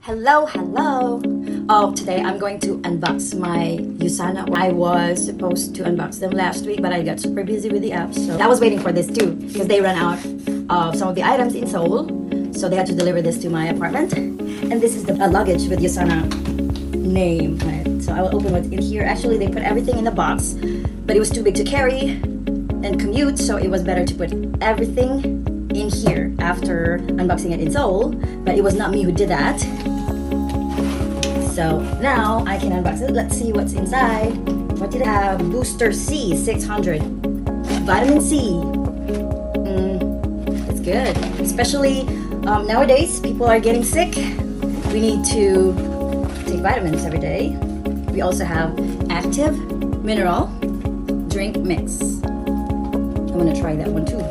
Hello. Today I'm going to unbox my Usana. I was supposed to unbox them last week, but I got super busy with the apps, so I was waiting for this too because they ran out of some of the items in Seoul, so they had to deliver this to my apartment. And this is the luggage with Usana name on it. So I will open what's in here. Actually, they put everything in the box, but it was too big to carry and commute, so it was better to put everything in here after unboxing it in Seoul. But it was not me who did that. So now I can unbox it. Let's see what's inside. What did it have? Booster C 600. Vitamin C. It's good. Especially nowadays, people are getting sick. We need to take vitamins every day. We also have Active Mineral Drink Mix. I'm gonna try that one too.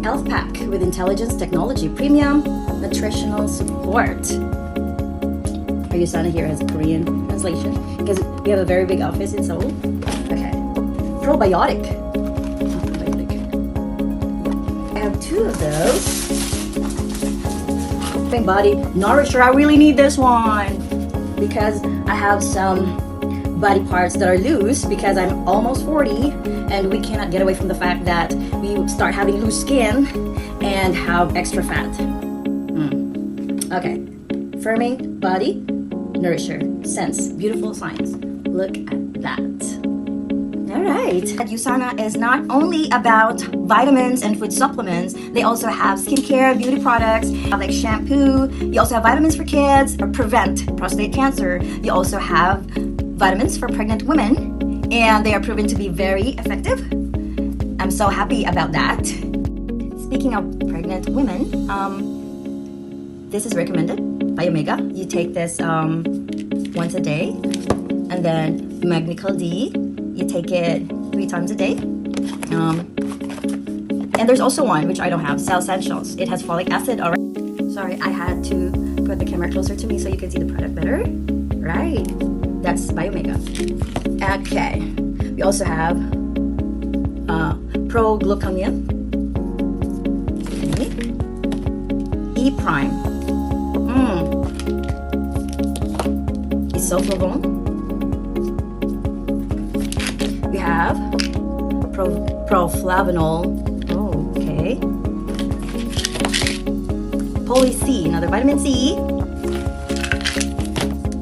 Health Pack with Intelligence Technology Premium Nutritional Support. Our Usana here has a Korean translation because we have a very big office in Seoul. Okay. Probiotic. I have two of those. Body Nourisher. I really need this one because I have some body parts that are loose because I'm almost 40 and we cannot get away from the fact that we start having loose skin and have extra fat. Okay, firming body nourisher, sense, beautiful science. Look at that. All right. Usana is not only about vitamins and food supplements. They also have skincare, beauty products, like shampoo. You also have vitamins for kids, or prevent prostate cancer. You also have vitamins for pregnant women, and they are proven to be very effective. I'm so happy about that. Speaking of pregnant women, this is recommended by Omega. You take this once a day, and then Magnical D, you take it 3 times a day. And there's also one which I don't have, Cell Essentials. It has folic acid already. Sorry, I had to put the camera closer to me so you can see the product better. Right, that's by Omega. Okay, we also have Pro-Glucosamine, E Prime, Isoflavone. We have Proflavanol. Oh, okay. Poly C, another vitamin C.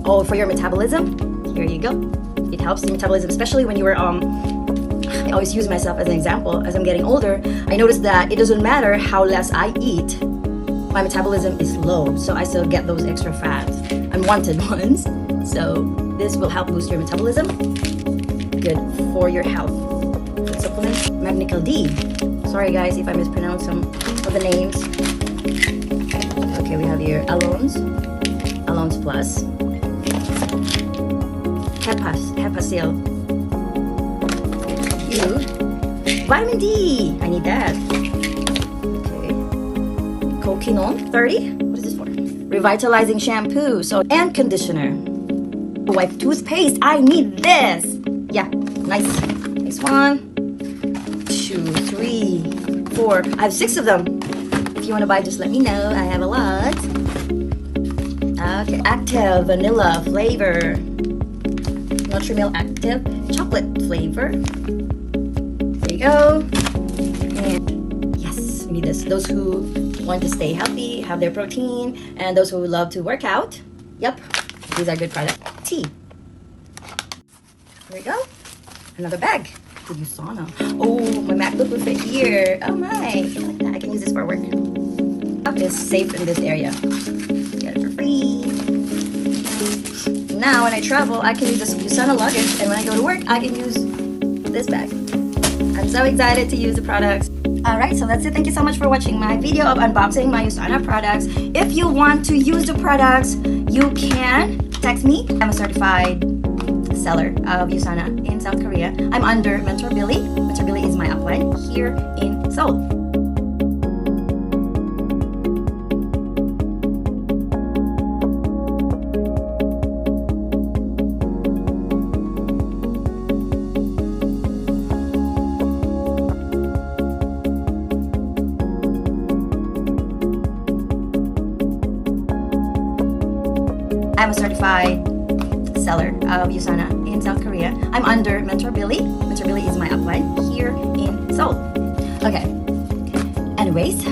Oh, for your metabolism. Here you go. It helps the metabolism, especially when you were I always use myself as an example. As I'm getting older, I noticed that it doesn't matter how less I eat, my metabolism is low, so I still get those extra fat, unwanted ones. So this will help boost your metabolism. Good for your health. Good supplement. Magnical D. Sorry guys if I mispronounce some of the names. Okay, we have here Alones Plus, Hepasil, Vitamin D. I need that. Okay. Coquinone 30. What is this for? Revitalizing shampoo. And conditioner. Wipe toothpaste. I need this. Yeah, nice. Nice 1, 2, 3, 4. I have 6 of them. If you want to buy, just let me know. I have a lot. Okay, Active Vanilla Flavor. Nutrimilk Active Chocolate Flavor. There you go. And yes, we need this. Those who want to stay healthy, have their protein, and those who love to work out. Yep, these are good products. Tea. There we go. Another bag. The Usana. Oh, my MacBook will fit here. Oh my. I can use this for work. It's safe in this area. Get it for free. Now when I travel, I can use this Usana luggage, and when I go to work, I can use this bag. I'm so excited to use the products. Alright, so that's it. Thank you so much for watching my video of unboxing my Usana products. If you want to use the products, you can text me. I'm a certified seller of Usana in South Korea. I'm under Mentor Billy. Mentor Billy is my upline here in Seoul. I'm a certified seller of Usana in South Korea. I'm under Mentor Billy. Mentor Billy is my upline here in Seoul. Okay. Anyways,